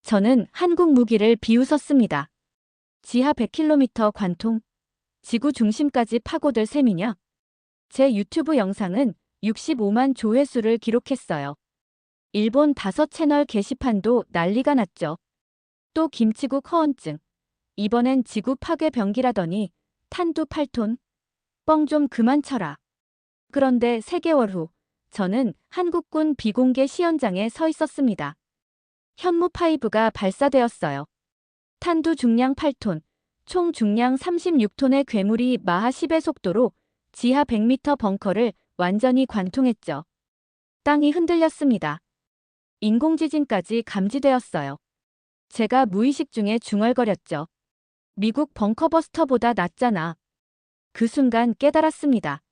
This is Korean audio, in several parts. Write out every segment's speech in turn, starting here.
저는 한국 무기를 비웃었습니다. 지하 100km 관통, 지구 중심까지 파고들 셈이냐? 제 유튜브 영상은 65만 조회수를 기록했어요. 일본 5채널 게시판도 난리가 났죠. 또 김치국 허언증. 이번엔 지구 파괴 병기라더니 탄두 8톤? 뻥 좀 그만 쳐라. 그런데 3개월 후 저는 한국군 비공개 시연장에 서 있었습니다. 현무5가 발사되었어요. 탄두 중량 8톤, 총 중량 36톤의 괴물이 마하 10의 속도로 지하 100m 벙커를 완전히 관통했죠. 땅이 흔들렸습니다. 인공지진까지 감지되었어요. 제가 무의식 중에 중얼거렸죠. 미국 벙커버스터보다 낫잖아. 그 순간 깨달았습니다.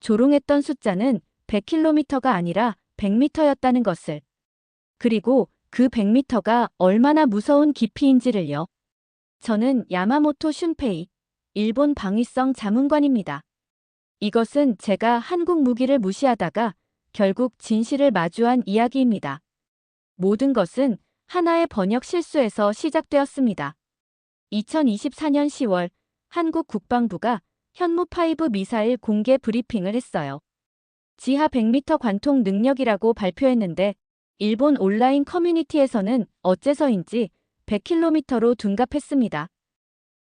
조롱했던 숫자는 100km가 아니라 100m였다는 것을. 그리고 그 100m가 얼마나 무서운 깊이인지를요. 저는 야마모토 슌페이, 일본 방위성 자문관입니다. 이것은 제가 한국 무기를 무시하다가 결국 진실을 마주한 이야기입니다. 모든 것은 하나의 번역 실수에서 시작되었습니다. 2024년 10월 한국 국방부가 현무5 미사일 공개 브리핑을 했어요. 지하 100m 관통 능력이라고 발표했는데 일본 온라인 커뮤니티에서는 어째서인지 100km로 둔갑했습니다.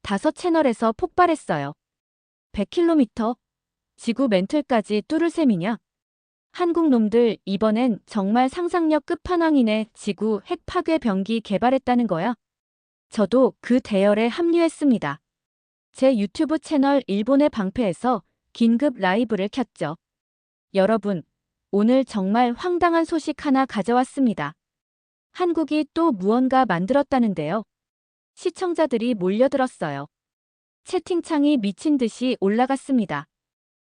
5채널에서 폭발했어요. 100km? 지구 멘틀까지 뚫을 셈이냐? 한국 놈들 이번엔 정말 상상력 끝판왕이네. 지구 핵 파괴 병기 개발했다는 거야? 저도 그 대열에 합류했습니다. 제 유튜브 채널 일본의 방패에서 긴급 라이브를 켰죠. 여러분, 오늘 정말 황당한 소식 하나 가져왔습니다. 한국이 또 무언가 만들었다는데요. 시청자들이 몰려들었어요. 채팅창이 미친 듯이 올라갔습니다.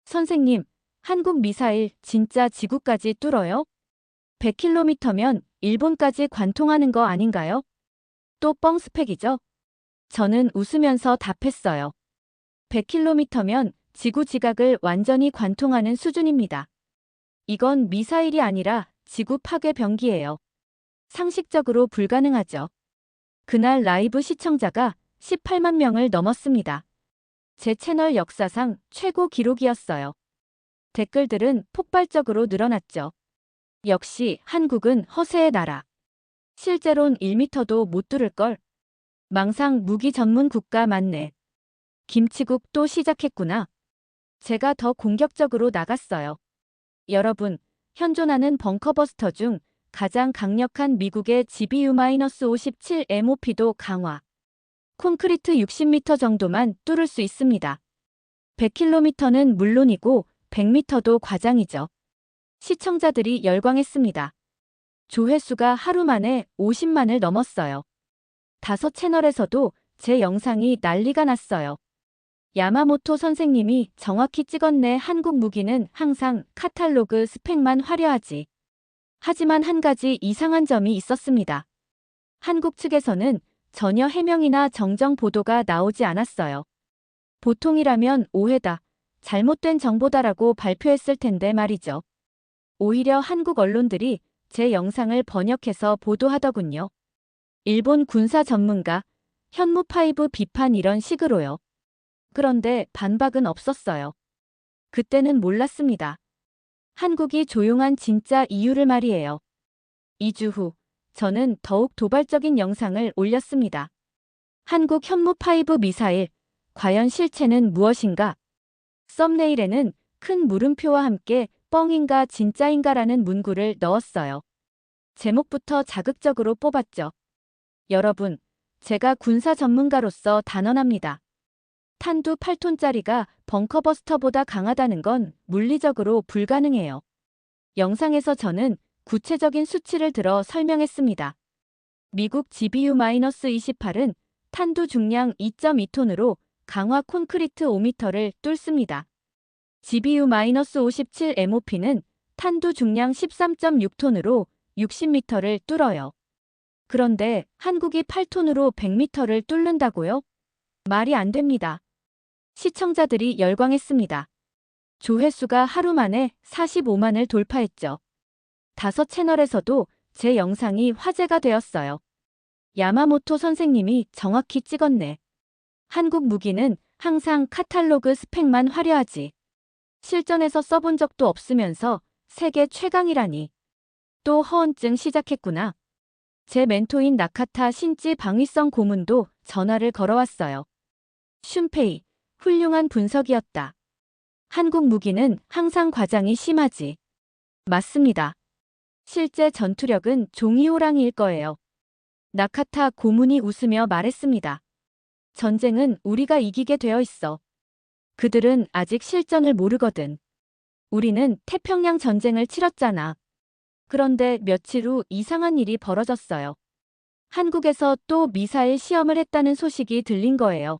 선생님, 한국 미사일 진짜 지구까지 뚫어요? 100km면 일본까지 관통하는 거 아닌가요? 또 뻥스펙이죠? 저는 웃으면서 답했어요. 100km면 지구 지각을 완전히 관통하는 수준입니다. 이건 미사일이 아니라 지구 파괴 병기예요. 상식적으로 불가능하죠. 그날 라이브 시청자가 18만 명을 넘었습니다. 제 채널 역사상 최고 기록이었어요. 댓글들은 폭발적으로 늘어났죠. 역시 한국은 허세의 나라. 실제론 1m도 못 뚫을걸. 망상 무기 전문 국가 맞네. 김치국 또 시작했구나. 제가 더 공격적으로 나갔어요. 여러분, 현존하는 벙커버스터 중 가장 강력한 미국의 GBU-57 MOP도 강화. 콘크리트 60m 정도만 뚫을 수 있습니다. 100km는 물론이고 100m도 과장이죠. 시청자들이 열광했습니다. 조회수가 하루 만에 50만을 넘었어요. 5채널에서도 제 영상이 난리가 났어요. 야마모토 선생님이 정확히 찍었네. 한국 무기는 항상 카탈로그 스펙만 화려하지. 하지만 한 가지 이상한 점이 있었습니다. 한국 측에서는 전혀 해명이나 정정 보도가 나오지 않았어요. 보통이라면 오해다, 잘못된 정보다라고 발표했을 텐데 말이죠. 오히려 한국 언론들이 제 영상을 번역해서 보도하더군요. 일본 군사 전문가, 현무5 비판 이런 식으로요. 그런데 반박은 없었어요. 그때는 몰랐습니다. 한국이 조용한 진짜 이유를 말이에요. 2주 후, 저는 더욱 도발적인 영상을 올렸습니다. 한국 현무5 미사일, 과연 실체는 무엇인가? 썸네일에는 큰 물음표와 함께 뻥인가 진짜인가라는 문구를 넣었어요. 제목부터 자극적으로 뽑았죠. 여러분, 제가 군사 전문가로서 단언합니다. 탄두 8톤짜리가 벙커버스터보다 강하다는 건 물리적으로 불가능해요. 영상에서 저는 구체적인 수치를 들어 설명했습니다. 미국 GBU-28은 탄두 중량 2.2톤으로 강화 콘크리트 5m를 뚫습니다. GBU-57 MOP는 탄두 중량 13.6톤으로 60m를 뚫어요. 그런데 한국이 8톤으로 100m를 뚫는다고요? 말이 안 됩니다. 시청자들이 열광했습니다. 조회수가 하루 만에 45만을 돌파했죠. 5채널에서도 제 영상이 화제가 되었어요. 야마모토 선생님이 정확히 찍었네. 한국 무기는 항상 카탈로그 스펙만 화려하지. 실전에서 써본 적도 없으면서 세계 최강이라니. 또 허언증 시작했구나. 제 멘토인 나카타 신지 방위성 고문도 전화를 걸어왔어요. 슌페이, 훌륭한 분석이었다. 한국 무기는 항상 과장이 심하지. 맞습니다. 실제 전투력은 종이 호랑이일 거예요. 나카타 고문이 웃으며 말했습니다. 전쟁은 우리가 이기게 되어 있어. 그들은 아직 실전을 모르거든. 우리는 태평양 전쟁을 치렀잖아. 그런데 며칠 후 이상한 일이 벌어졌어요. 한국에서 또 미사일 시험을 했다는 소식이 들린 거예요.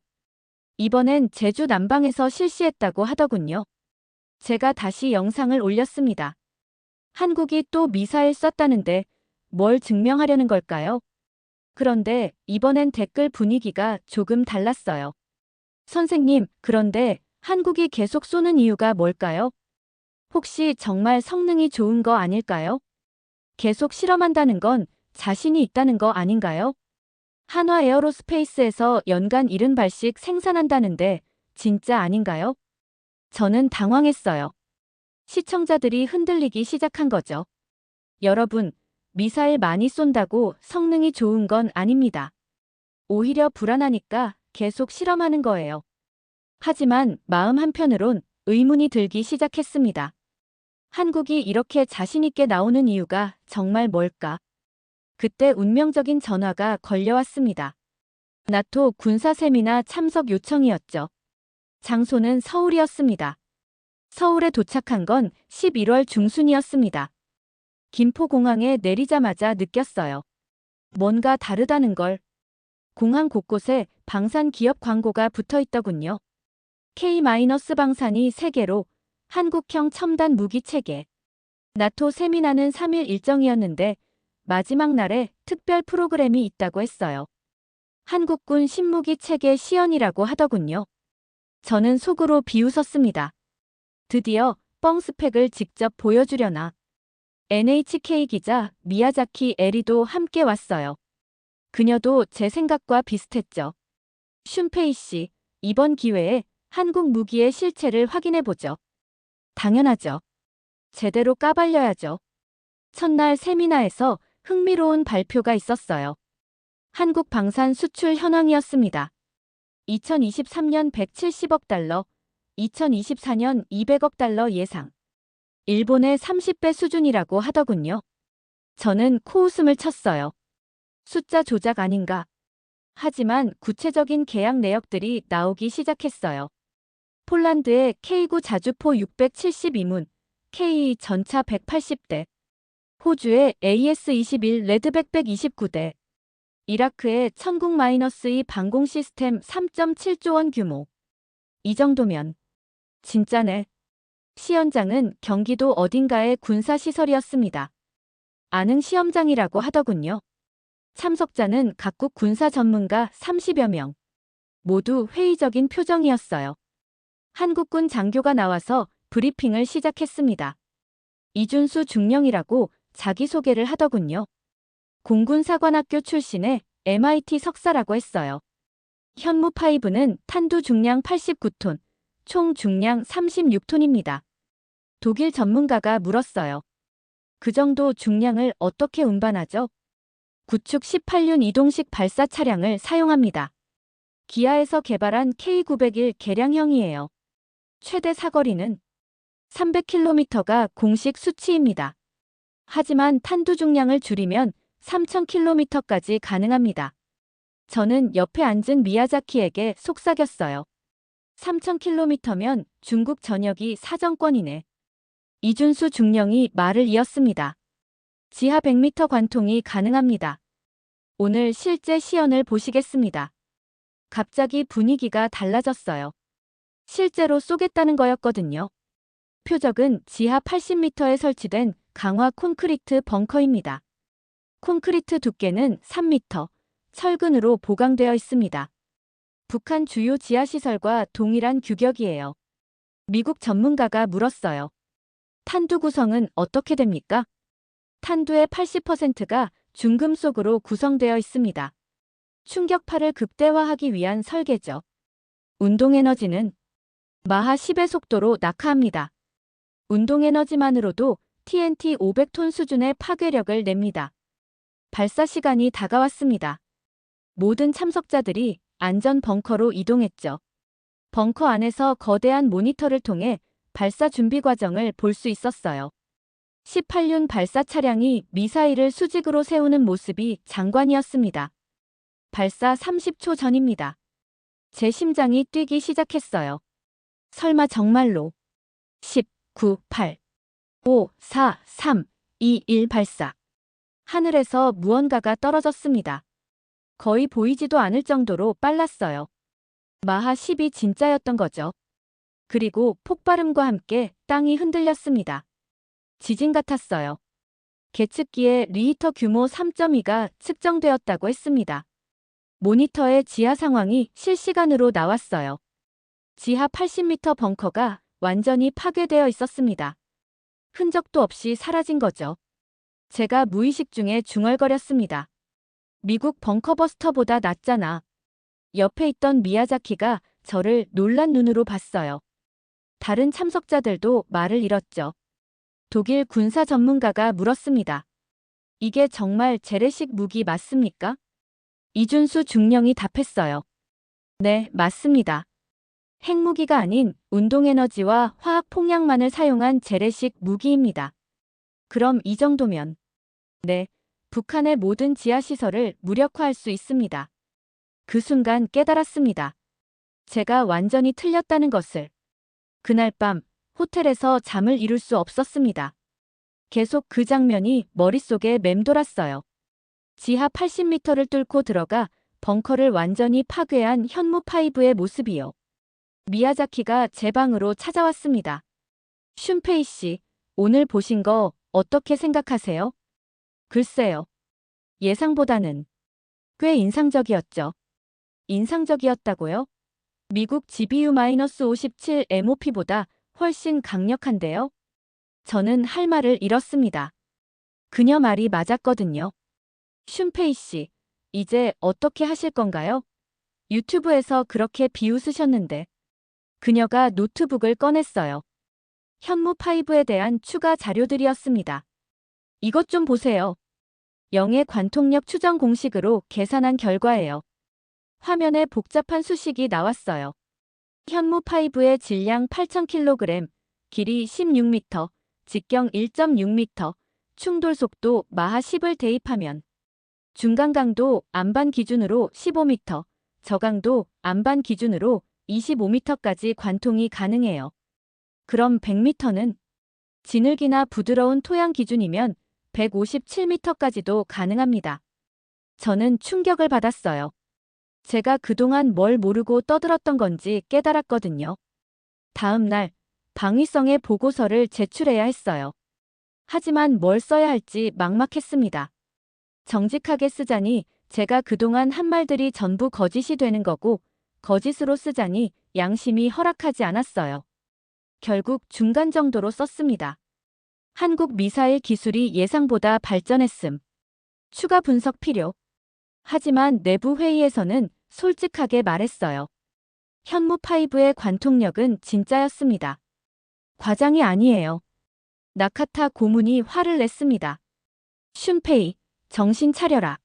이번엔 제주 남방에서 실시했다고 하더군요. 제가 다시 영상을 올렸습니다. 한국이 또 미사일 쐈다는데 뭘 증명하려는 걸까요? 그런데 이번엔 댓글 분위기가 조금 달랐어요. 선생님, 그런데 한국이 계속 쏘는 이유가 뭘까요? 혹시 정말 성능이 좋은 거 아닐까요? 계속 실험한다는 건 자신이 있다는 거 아닌가요? 한화 에어로스페이스에서 연간 70발씩 생산한다는데 진짜 아닌가요? 저는 당황했어요. 시청자들이 흔들리기 시작한 거죠. 여러분, 미사일 많이 쏜다고 성능이 좋은 건 아닙니다. 오히려 불안하니까 계속 실험하는 거예요. 하지만 마음 한편으론 의문이 들기 시작했습니다. 한국이 이렇게 자신있게 나오는 이유가 정말 뭘까? 그때 운명적인 전화가 걸려왔습니다. 나토 군사 세미나 참석 요청이었죠. 장소는 서울이었습니다. 서울에 도착한 건 11월 중순이었습니다. 김포공항에 내리자마자 느꼈어요. 뭔가 다르다는 걸. 공항 곳곳에 방산 기업 광고가 붙어 있더군요. K-방산이 3개로 한국형 첨단 무기 체계. 나토 세미나는 3일 일정이었는데 마지막 날에 특별 프로그램이 있다고 했어요. 한국군 신무기 체계 시연이라고 하더군요. 저는 속으로 비웃었습니다. 드디어 뻥 스펙을 직접 보여주려나. NHK 기자 미야자키 에리도 함께 왔어요. 그녀도 제 생각과 비슷했죠. 슌페이 씨, 이번 기회에 한국 무기의 실체를 확인해보죠. 당연하죠. 제대로 까발려야죠. 첫날 세미나에서 흥미로운 발표가 있었어요. 한국 방산 수출 현황이었습니다. 2023년 170억 달러, 2024년 200억 달러 예상. 일본의 30배 수준이라고 하더군요. 저는 코웃음을 쳤어요. 숫자 조작 아닌가. 하지만 구체적인 계약 내역들이 나오기 시작했어요. 폴란드의 K9 자주포 672문, K 전차 180대, 호주의 AS-21 레드백 129대, 이라크의 천국-2 방공 시스템 3.7조 원 규모. 이 정도면 진짜네. 시연장은 경기도 어딘가의 군사시설이었습니다. 안흥 시험장이라고 하더군요. 참석자는 각국 군사 전문가 30여 명. 모두 회의적인 표정이었어요. 한국군 장교가 나와서 브리핑을 시작했습니다. 이준수 중령이라고 자기소개를 하더군요. 공군사관학교 출신의 MIT 석사라고 했어요. 현무5는 탄두 중량 89톤, 총 중량 36톤입니다. 독일 전문가가 물었어요. 그 정도 중량을 어떻게 운반하죠? 구축 18륜 이동식 발사 차량을 사용합니다. 기아에서 개발한 K901 개량형이에요. 최대 사거리는 300km가 공식 수치입니다. 하지만 탄두 중량을 줄이면 3000km까지 가능합니다. 저는 옆에 앉은 미야자키에게 속삭였어요. 3000km면 중국 전역이 사정권이네. 이준수 중령이 말을 이었습니다. 지하 100m 관통이 가능합니다. 오늘 실제 시연을 보시겠습니다. 갑자기 분위기가 달라졌어요. 실제로 쏘겠다는 거였거든요. 표적은 지하 80m에 설치된 강화 콘크리트 벙커입니다. 콘크리트 두께는 3m, 철근으로 보강되어 있습니다. 북한 주요 지하시설과 동일한 규격이에요. 미국 전문가가 물었어요. 탄두 구성은 어떻게 됩니까? 탄두의 80%가 중금속으로 구성되어 있습니다. 충격파를 극대화하기 위한 설계죠. 운동에너지는 마하 10의 속도로 낙하합니다. 운동에너지만으로도 TNT 500톤 수준의 파괴력을 냅니다. 발사 시간이 다가왔습니다. 모든 참석자들이 안전 벙커로 이동했죠. 벙커 안에서 거대한 모니터를 통해 발사 준비 과정을 볼 수 있었어요. 18륜 발사 차량이 미사일을 수직으로 세우는 모습이 장관이었습니다. 발사 30초 전입니다. 제 심장이 뛰기 시작했어요. 설마 정말로 10, 9, 8, 5, 4, 3, 2, 1 발사. 하늘에서 무언가가 떨어졌습니다. 거의 보이지도 않을 정도로 빨랐어요. 마하 10이 진짜였던 거죠. 그리고 폭발음과 함께 땅이 흔들렸습니다. 지진 같았어요. 계측기에 리히터 규모 3.2가 측정되었다고 했습니다. 모니터에 지하 상황이 실시간으로 나왔어요. 지하 80m 벙커가 완전히 파괴되어 있었습니다. 흔적도 없이 사라진 거죠. 제가 무의식 중에 중얼거렸습니다. 미국 벙커버스터보다 낫잖아. 옆에 있던 미야자키가 저를 놀란 눈으로 봤어요. 다른 참석자들도 말을 잃었죠. 독일 군사 전문가가 물었습니다. 이게 정말 재래식 무기 맞습니까? 이준수 중령이 답했어요. 네, 맞습니다. 핵무기가 아닌 운동에너지와 화학폭력만을 사용한 재래식 무기입니다. 그럼 이 정도면 네, 북한의 모든 지하시설을 무력화할 수 있습니다. 그 순간 깨달았습니다. 제가 완전히 틀렸다는 것을. 그날 밤 호텔에서 잠을 이룰 수 없었습니다. 계속 그 장면이 머릿속에 맴돌았어요. 지하 80m를 뚫고 들어가 벙커를 완전히 파괴한 현무5의 모습이요. 미야자키가 제 방으로 찾아왔습니다. 슌페이 씨, 오늘 보신 거 어떻게 생각하세요? 글쎄요. 예상보다는 꽤 인상적이었죠. 인상적이었다고요? 미국 GBU-57 MOP보다 훨씬 강력한데요? 저는 할 말을 잃었습니다. 그녀 말이 맞았거든요. 슌페이 씨, 이제 어떻게 하실 건가요? 유튜브에서 그렇게 비웃으셨는데. 그녀가 노트북을 꺼냈어요. 현무5에 대한 추가 자료들이었습니다. 이것 좀 보세요. 영의 관통력 추정 공식으로 계산한 결과예요. 화면에 복잡한 수식이 나왔어요. 현무5의 질량 8,000kg, 길이 16m, 직경 1.6m, 충돌 속도 마하 10을 대입하면 중간 강도 안반 기준으로 15m, 저강도 안반 기준으로 25m까지 관통이 가능해요. 그럼 100m는 진흙이나 부드러운 토양 기준이면 157m까지도 가능합니다. 저는 충격을 받았어요. 제가 그동안 뭘 모르고 떠들었던 건지 깨달았거든요. 다음 날 방위성의 보고서를 제출해야 했어요. 하지만 뭘 써야 할지 막막했습니다. 정직하게 쓰자니 제가 그동안 한 말들이 전부 거짓이 되는 거고 거짓으로 쓰자니 양심이 허락하지 않았어요. 결국 중간 정도로 썼습니다. 한국 미사일 기술이 예상보다 발전했음. 추가 분석 필요. 하지만 내부 회의에서는 솔직하게 말했어요. 현무5의 관통력은 진짜였습니다. 과장이 아니에요. 나카타 고문이 화를 냈습니다. 슌페이, 정신 차려라.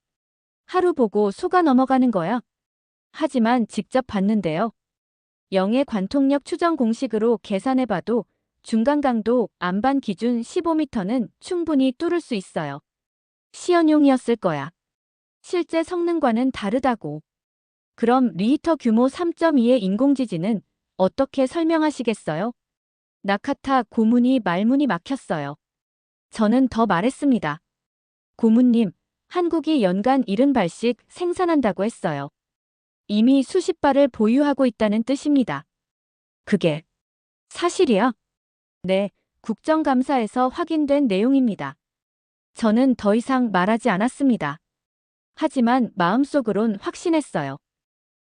하루 보고 속아 넘어가는 거야. 하지만 직접 봤는데요. 영의 관통력 추정 공식으로 계산해봐도 중간 강도 안반 기준 15m는 충분히 뚫을 수 있어요. 시연용이었을 거야. 실제 성능과는 다르다고. 그럼 리히터 규모 3.2의 인공지진은 어떻게 설명하시겠어요? 나카타 고문이 말문이 막혔어요. 저는 더 말했습니다. 고문님, 한국이 연간 70발씩 생산한다고 했어요. 이미 수십 발을 보유하고 있다는 뜻입니다. 그게 사실이야? 네, 국정감사에서 확인된 내용입니다. 저는 더 이상 말하지 않았습니다. 하지만 마음속으론 확신했어요.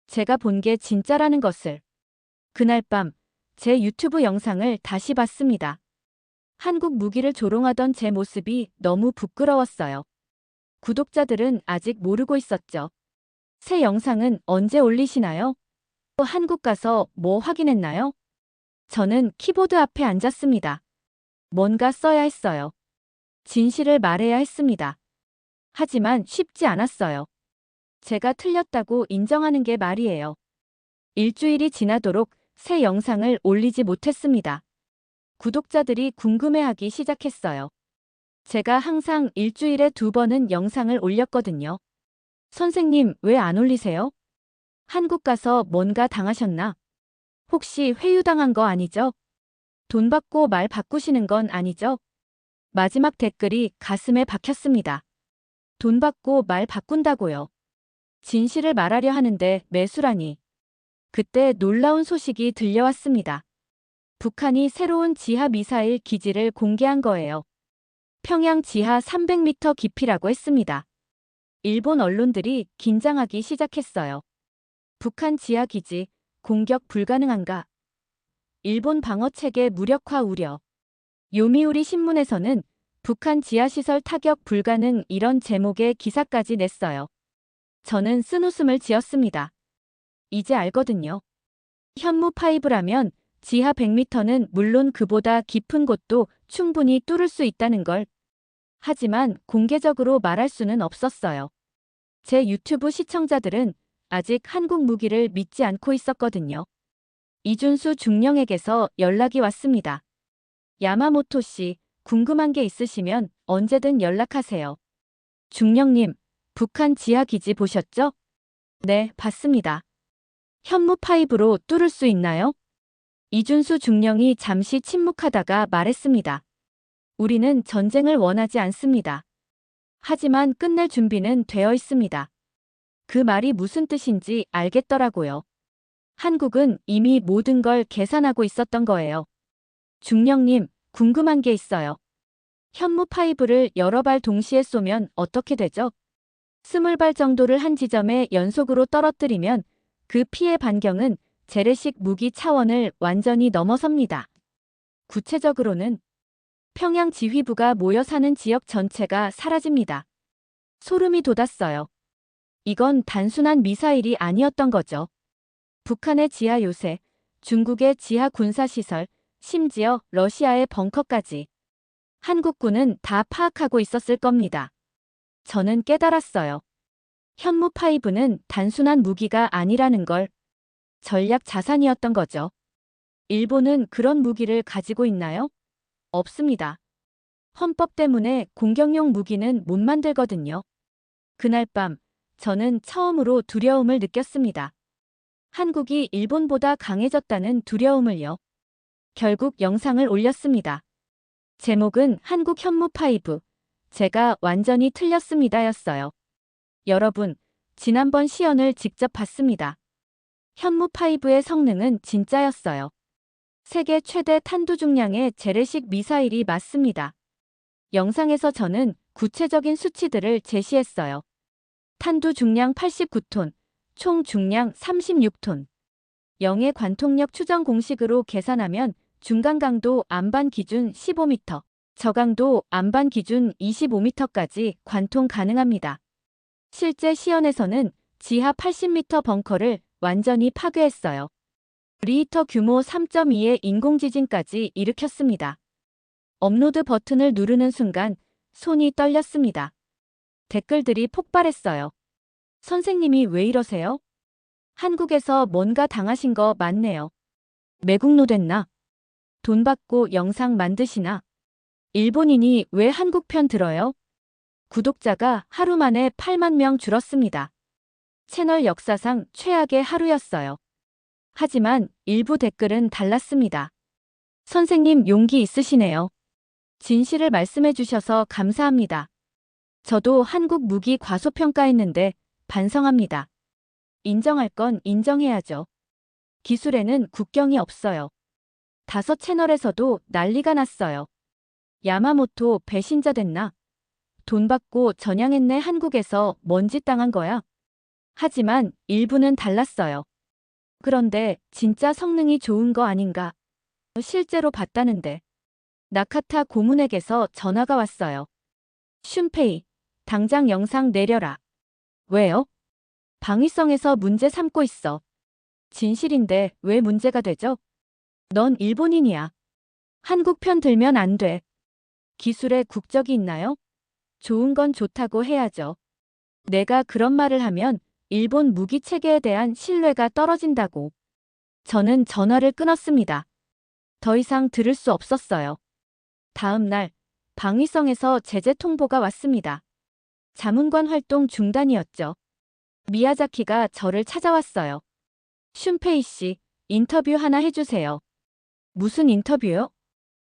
제가 본 게 진짜라는 것을. 그날 밤, 제 유튜브 영상을 다시 봤습니다. 한국 무기를 조롱하던 제 모습이 너무 부끄러웠어요. 구독자들은 아직 모르고 있었죠. 새 영상은 언제 올리시나요? 또 한국 가서 뭐 확인했나요? 저는 키보드 앞에 앉았습니다. 뭔가 써야 했어요. 진실을 말해야 했습니다. 하지만 쉽지 않았어요. 제가 틀렸다고 인정하는 게 말이에요. 일주일이 지나도록 새 영상을 올리지 못했습니다. 구독자들이 궁금해하기 시작했어요. 제가 항상 일주일에 2번은 영상을 올렸거든요. 선생님, 왜 안 올리세요? 한국 가서 뭔가 당하셨나? 혹시 회유당한 거 아니죠? 돈 받고 말 바꾸시는 건 아니죠? 마지막 댓글이 가슴에 박혔습니다. 돈 받고 말 바꾼다고요. 진실을 말하려 하는데 매수라니. 그때 놀라운 소식이 들려왔습니다. 북한이 새로운 지하 미사일 기지를 공개한 거예요. 평양 지하 300m 깊이라고 했습니다. 일본 언론들이 긴장하기 시작했어요. 북한 지하 기지 공격 불가능한가? 일본 방어체계 무력화 우려. 요미우리 신문에서는 북한 지하시설 타격 불가능 이런 제목의 기사까지 냈어요. 저는 쓴웃음을 지었습니다. 이제 알거든요. 현무5라면 지하 100m는 물론 그보다 깊은 곳도 충분히 뚫을 수 있다는 걸. 하지만 공개적으로 말할 수는 없었어요. 제 유튜브 시청자들은 아직 한국 무기를 믿지 않고 있었거든요. 이준수 중령에게서 연락이 왔습니다. 야마모토 씨, 궁금한 게 있으시면 언제든 연락하세요. 중령님, 북한 지하 기지 보셨죠? 네, 봤습니다. 현무5로 뚫을 수 있나요? 이준수 중령이 잠시 침묵하다가 말했습니다. 우리는 전쟁을 원하지 않습니다. 하지만 끝낼 준비는 되어 있습니다. 그 말이 무슨 뜻인지 알겠더라고요. 한국은 이미 모든 걸 계산하고 있었던 거예요. 중령님, 궁금한 게 있어요. 현무5를 여러 발 동시에 쏘면 어떻게 되죠? 20발 정도를 한 지점에 연속으로 떨어뜨리면 그 피해 반경은 재래식 무기 차원을 완전히 넘어섭니다. 구체적으로는 평양 지휘부가 모여 사는 지역 전체가 사라집니다. 소름이 돋았어요. 이건 단순한 미사일이 아니었던 거죠. 북한의 지하 요새, 중국의 지하 군사시설, 심지어 러시아의 벙커까지. 한국군은 다 파악하고 있었을 겁니다. 저는 깨달았어요. 현무5는 단순한 무기가 아니라는 걸. 전략 자산이었던 거죠. 일본은 그런 무기를 가지고 있나요? 없습니다. 헌법 때문에 공격용 무기는 못 만들거든요. 그날 밤, 저는 처음으로 두려움을 느꼈습니다. 한국이 일본보다 강해졌다는 두려움을요. 결국 영상을 올렸습니다. 제목은 한국 현무5, 제가 완전히 틀렸습니다였어요. 여러분, 지난번 시연을 직접 봤습니다. 현무5의 성능은 진짜였어요. 세계 최대 탄두 중량의 재래식 미사일이 맞습니다. 영상에서 저는 구체적인 수치들을 제시했어요. 탄두 중량 89톤, 총 중량 36톤. 영의 관통력 추정 공식으로 계산하면 중간 강도 안반 기준 15m, 저강도 안반 기준 25m까지 관통 가능합니다. 실제 시연에서는 지하 80m 벙커를 완전히 파괴했어요. 리히터 규모 3.2의 인공지진까지 일으켰습니다. 업로드 버튼을 누르는 순간 손이 떨렸습니다. 댓글들이 폭발했어요. 선생님이 왜 이러세요? 한국에서 뭔가 당하신 거 맞네요. 매국노 됐나? 돈 받고 영상 만드시나? 일본인이 왜 한국 편 들어요? 구독자가 하루 만에 8만 명 줄었습니다. 채널 역사상 최악의 하루였어요. 하지만 일부 댓글은 달랐습니다. 선생님 용기 있으시네요. 진실을 말씀해 주셔서 감사합니다. 저도 한국 무기 과소평가했는데 반성합니다. 인정할 건 인정해야죠. 기술에는 국경이 없어요. 5채널에서도 난리가 났어요. 야마모토 배신자 됐나? 돈 받고 전향했네. 한국에서 뭔 짓 당한 거야? 하지만 일부는 달랐어요. 그런데 진짜 성능이 좋은 거 아닌가? 실제로 봤다는데. 나카타 고문에게서 전화가 왔어요. 슌페이, 당장 영상 내려라. 왜요? 방위성에서 문제 삼고 있어. 진실인데 왜 문제가 되죠? 넌 일본인이야. 한국 편 들면 안 돼. 기술에 국적이 있나요? 좋은 건 좋다고 해야죠. 내가 그런 말을 하면 일본 무기 체계에 대한 신뢰가 떨어진다고. 저는 전화를 끊었습니다. 더 이상 들을 수 없었어요. 다음 날 방위성에서 제재 통보가 왔습니다. 자문관 활동 중단이었죠. 미야자키가 저를 찾아왔어요. 슌페이 씨, 인터뷰 하나 해주세요. 무슨 인터뷰요?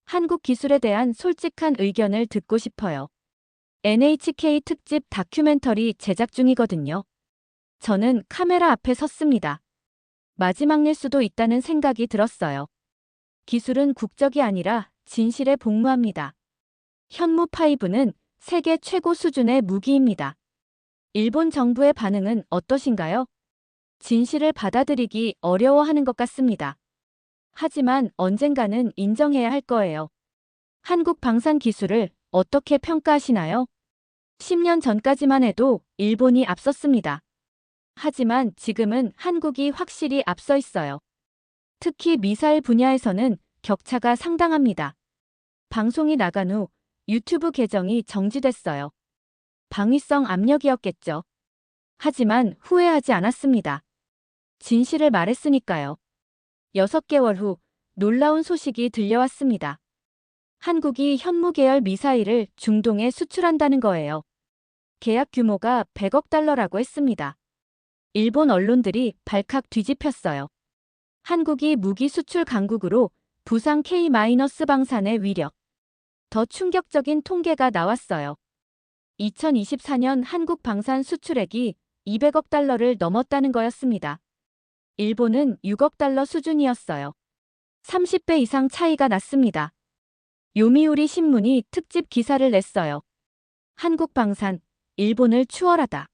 한국 기술에 대한 솔직한 의견을 듣고 싶어요. NHK 특집 다큐멘터리 제작 중이거든요. 저는 카메라 앞에 섰습니다. 마지막일 수도 있다는 생각이 들었어요. 기술은 국적이 아니라 진실에 복무합니다. 현무5는 세계 최고 수준의 무기입니다. 일본 정부의 반응은 어떠신가요? 진실을 받아들이기 어려워하는 것 같습니다. 하지만 언젠가는 인정해야 할 거예요. 한국 방산 기술을 어떻게 평가하시나요? 10년 전까지만 해도 일본이 앞섰습니다. 하지만 지금은 한국이 확실히 앞서 있어요. 특히 미사일 분야에서는 격차가 상당합니다. 방송이 나간 후 유튜브 계정이 정지됐어요. 방위성 압력이었겠죠. 하지만 후회하지 않았습니다. 진실을 말했으니까요. 6개월 후 놀라운 소식이 들려왔습니다. 한국이 현무 계열 미사일을 중동에 수출한다는 거예요. 계약 규모가 100억 달러라고 했습니다. 일본 언론들이 발칵 뒤집혔어요. 한국이 무기 수출 강국으로 부상 K-방산의 위력. 더 충격적인 통계가 나왔어요. 2024년 한국 방산 수출액이 200억 달러를 넘었다는 거였습니다. 일본은 6억 달러 수준이었어요. 30배 이상 차이가 났습니다. 요미우리 신문이 특집 기사를 냈어요. 한국 방산, 일본을 추월하다.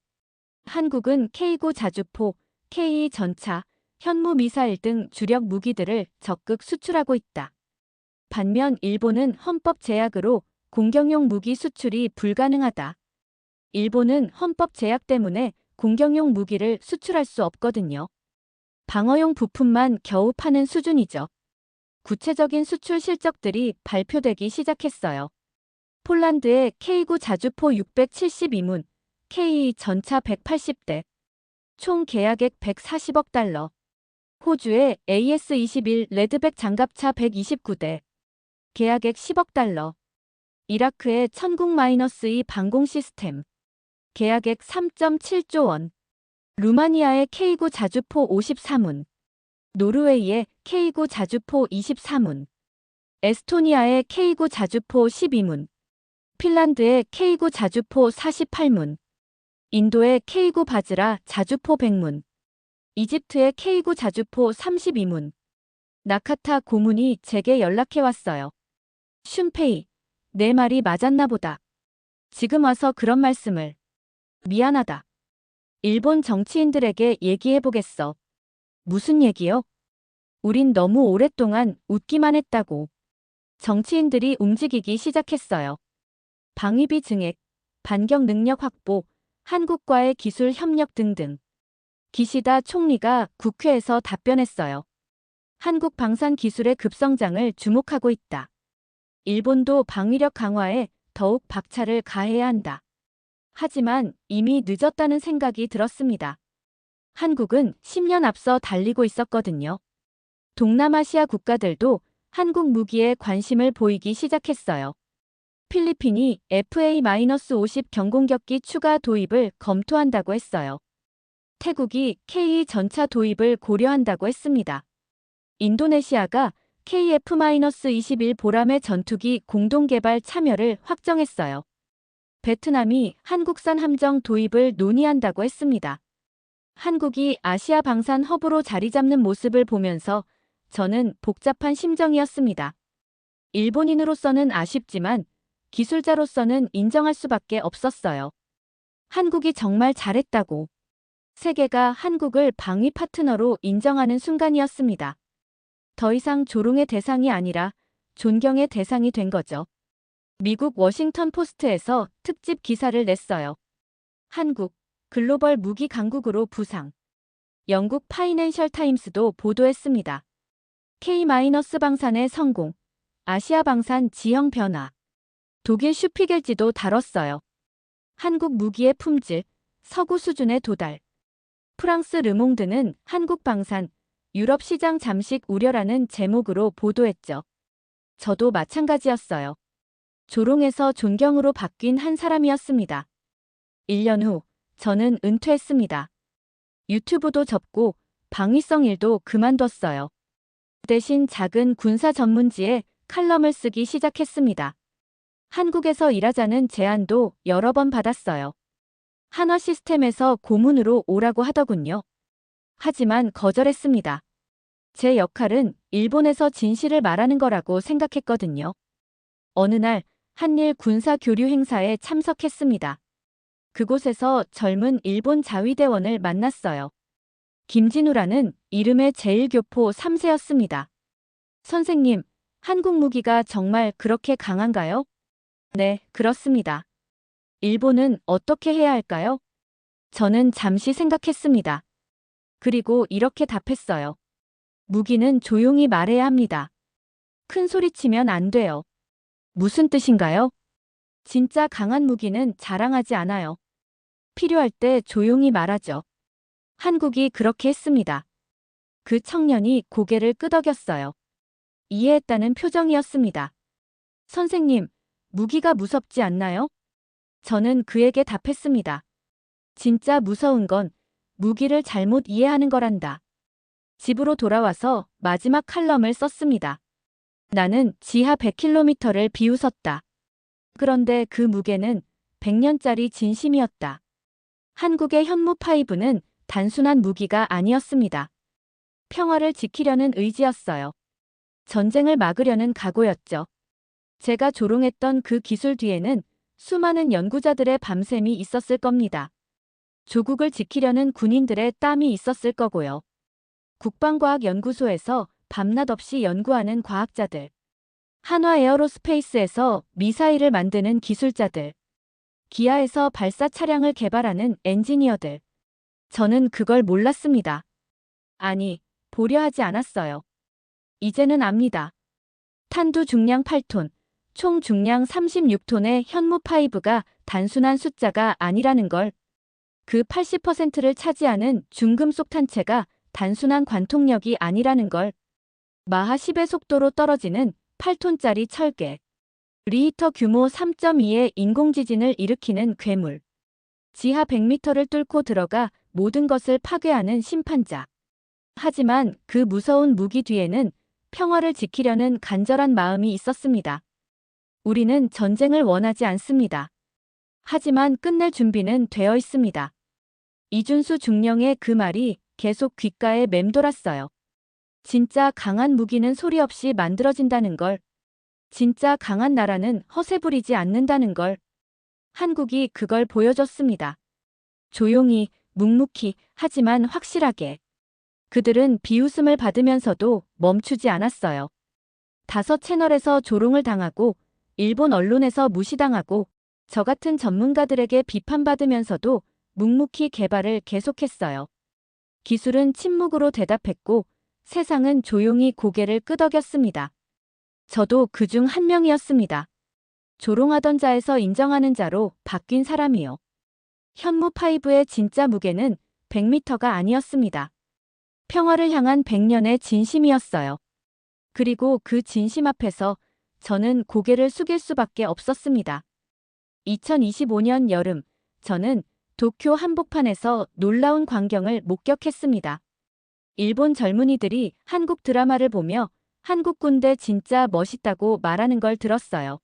한국은 K9 자주포, K2 전차, 현무 미사일 등 주력 무기들을 적극 수출하고 있다. 반면 일본은 헌법 제약으로 공격용 무기 수출이 불가능하다. 일본은 헌법 제약 때문에 공격용 무기를 수출할 수 없거든요. 방어용 부품만 겨우 파는 수준이죠. 구체적인 수출 실적들이 발표되기 시작했어요. 폴란드의 K9 자주포 672문, K2 전차 180대, 총 계약액 140억 달러. 호주의 AS-21 레드백 장갑차 129대, 계약액 10억 달러. 이라크의 천국-2 방공 시스템, 계약액 3.7조 원. 루마니아의 K9 자주포 53문, 노르웨이의 K9 자주포 23문, 에스토니아의 K9 자주포 12문, 핀란드의 K9 자주포 48문, 인도의 K9 바즈라 자주포 100문, 이집트의 K9 자주포 32문. 나카타 고문이 제게 연락해왔어요. 슌페이, 내 말이 맞았나 보다. 지금 와서 그런 말씀을. 미안하다. 일본 정치인들에게 얘기해보겠어. 무슨 얘기요? 우린 너무 오랫동안 웃기만 했다고. 정치인들이 움직이기 시작했어요. 방위비 증액, 반격 능력 확보, 한국과의 기술 협력 등등. 기시다 총리가 국회에서 답변했어요. 한국 방산 기술의 급성장을 주목하고 있다. 일본도 방위력 강화에 더욱 박차를 가해야 한다. 하지만 이미 늦었다는 생각이 들었습니다. 한국은 10년 앞서 달리고 있었거든요. 동남아시아 국가들도 한국 무기에 관심을 보이기 시작했어요. 필리핀이 FA-50 경공격기 추가 도입을 검토한다고 했어요. 태국이 K2 전차 도입을 고려한다고 했습니다. 인도네시아가 KF-21 보람의 전투기 공동개발 참여를 확정했어요. 베트남이 한국산 함정 도입을 논의한다고 했습니다. 한국이 아시아 방산 허브로 자리 잡는 모습을 보면서 저는 복잡한 심정이었습니다. 일본인으로서는 아쉽지만 기술자로서는 인정할 수밖에 없었어요. 한국이 정말 잘했다고. 세계가 한국을 방위 파트너로 인정하는 순간이었습니다. 더 이상 조롱의 대상이 아니라 존경의 대상이 된 거죠. 미국 워싱턴 포스트에서 특집 기사를 냈어요. 한국, 글로벌 무기 강국으로 부상. 영국 파이낸셜 타임스도 보도했습니다. K-방산의 성공. 아시아 방산 지형 변화. 독일 슈피겔지도 다뤘어요. 한국 무기의 품질, 서구 수준에 도달. 프랑스 르몽드는 한국 방산, 유럽 시장 잠식 우려라는 제목으로 보도했죠. 저도 마찬가지였어요. 조롱에서 존경으로 바뀐 한 사람이었습니다. 1년 후, 저는 은퇴했습니다. 유튜브도 접고 방위성 일도 그만뒀어요. 대신 작은 군사 전문지에 칼럼을 쓰기 시작했습니다. 한국에서 일하자는 제안도 여러 번 받았어요. 한화 시스템에서 고문으로 오라고 하더군요. 하지만 거절했습니다. 제 역할은 일본에서 진실을 말하는 거라고 생각했거든요. 어느 날 한일 군사 교류 행사에 참석했습니다. 그곳에서 젊은 일본 자위대원을 만났어요. 김진우라는 이름의 제1교포 3세였습니다. 선생님, 한국 무기가 정말 그렇게 강한가요? 네, 그렇습니다. 일본은 어떻게 해야 할까요? 저는 잠시 생각했습니다. 그리고 이렇게 답했어요. 무기는 조용히 말해야 합니다. 큰 소리치면 안 돼요. 무슨 뜻인가요? 진짜 강한 무기는 자랑하지 않아요. 필요할 때 조용히 말하죠. 한국이 그렇게 했습니다. 그 청년이 고개를 끄덕였어요. 이해했다는 표정이었습니다. 선생님, 무기가 무섭지 않나요? 저는 그에게 답했습니다. 진짜 무서운 건 무기를 잘못 이해하는 거란다. 집으로 돌아와서 마지막 칼럼을 썼습니다. 나는 지하 100km를 비웃었다. 그런데 그 무게는 100년짜리 진심이었다. 한국의 현무5는 단순한 무기가 아니었습니다. 평화를 지키려는 의지였어요. 전쟁을 막으려는 각오였죠. 제가 조롱했던 그 기술 뒤에는 수많은 연구자들의 밤샘이 있었을 겁니다. 조국을 지키려는 군인들의 땀이 있었을 거고요. 국방과학연구소에서 밤낮 없이 연구하는 과학자들. 한화 에어로스페이스에서 미사일을 만드는 기술자들. 기아에서 발사 차량을 개발하는 엔지니어들. 저는 그걸 몰랐습니다. 아니, 보려 하지 않았어요. 이제는 압니다. 탄두 중량 8톤, 총 중량 36톤의 현무5가 단순한 숫자가 아니라는 걸. 그 80%를 차지하는 중금속 탄체가 단순한 관통력이 아니라는 걸. 마하 10의 속도로 떨어지는 8톤짜리 철계. 리히터 규모 3.2의 인공지진을 일으키는 괴물. 지하 100m를 뚫고 들어가 모든 것을 파괴하는 심판자. 하지만 그 무서운 무기 뒤에는 평화를 지키려는 간절한 마음이 있었습니다. 우리는 전쟁을 원하지 않습니다. 하지만 끝낼 준비는 되어 있습니다. 이준수 중령의 그 말이 계속 귓가에 맴돌았어요. 진짜 강한 무기는 소리 없이 만들어진다는 걸. 진짜 강한 나라는 허세 부리지 않는다는 걸. 한국이 그걸 보여줬습니다. 조용히, 묵묵히, 하지만 확실하게. 그들은 비웃음을 받으면서도 멈추지 않았어요. 5채널에서 조롱을 당하고, 일본 언론에서 무시당하고, 저 같은 전문가들에게 비판받으면서도 묵묵히 개발을 계속했어요. 기술은 침묵으로 대답했고, 세상은 조용히 고개를 끄덕였습니다. 저도 그중 한 명이었습니다. 조롱하던 자에서 인정하는 자로 바뀐 사람이요. 현무5의 진짜 무게는 100m가 아니었습니다. 평화를 향한 100년의 진심이었어요. 그리고 그 진심 앞에서 저는 고개를 숙일 수밖에 없었습니다. 2025년 여름, 저는 도쿄 한복판에서 놀라운 광경을 목격했습니다. 일본 젊은이들이 한국 드라마를 보며 한국 군대 진짜 멋있다고 말하는 걸 들었어요.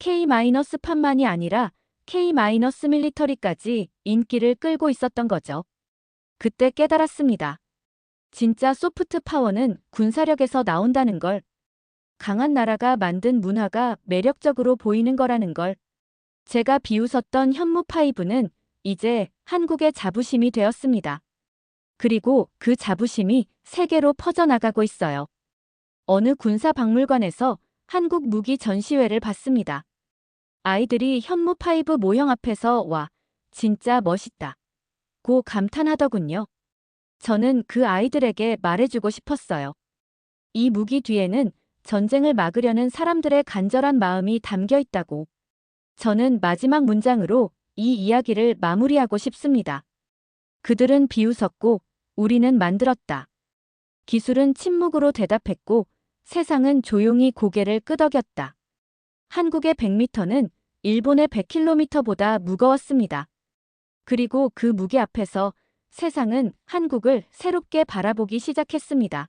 K-판만이 아니라 K-밀리터리까지 인기를 끌고 있었던 거죠. 그때 깨달았습니다. 진짜 소프트 파워는 군사력에서 나온다는 걸. 강한 나라가 만든 문화가 매력적으로 보이는 거라는 걸. 제가 비웃었던 현무5는 이제 한국의 자부심이 되었습니다. 그리고 그 자부심이 세계로 퍼져나가고 있어요. 어느 군사박물관에서 한국 무기 전시회를 봤습니다. 아이들이 현무5 모형 앞에서 와, 진짜 멋있다. 고 감탄하더군요. 저는 그 아이들에게 말해주고 싶었어요. 이 무기 뒤에는 전쟁을 막으려는 사람들의 간절한 마음이 담겨 있다고. 저는 마지막 문장으로 이 이야기를 마무리하고 싶습니다. 그들은 비웃었고 우리는 만들었다. 기술은 침묵으로 대답했고 세상은 조용히 고개를 끄덕였다. 한국의 100m는 일본의 100km보다 무거웠습니다. 그리고 그 무게 앞에서 세상은 한국을 새롭게 바라보기 시작했습니다.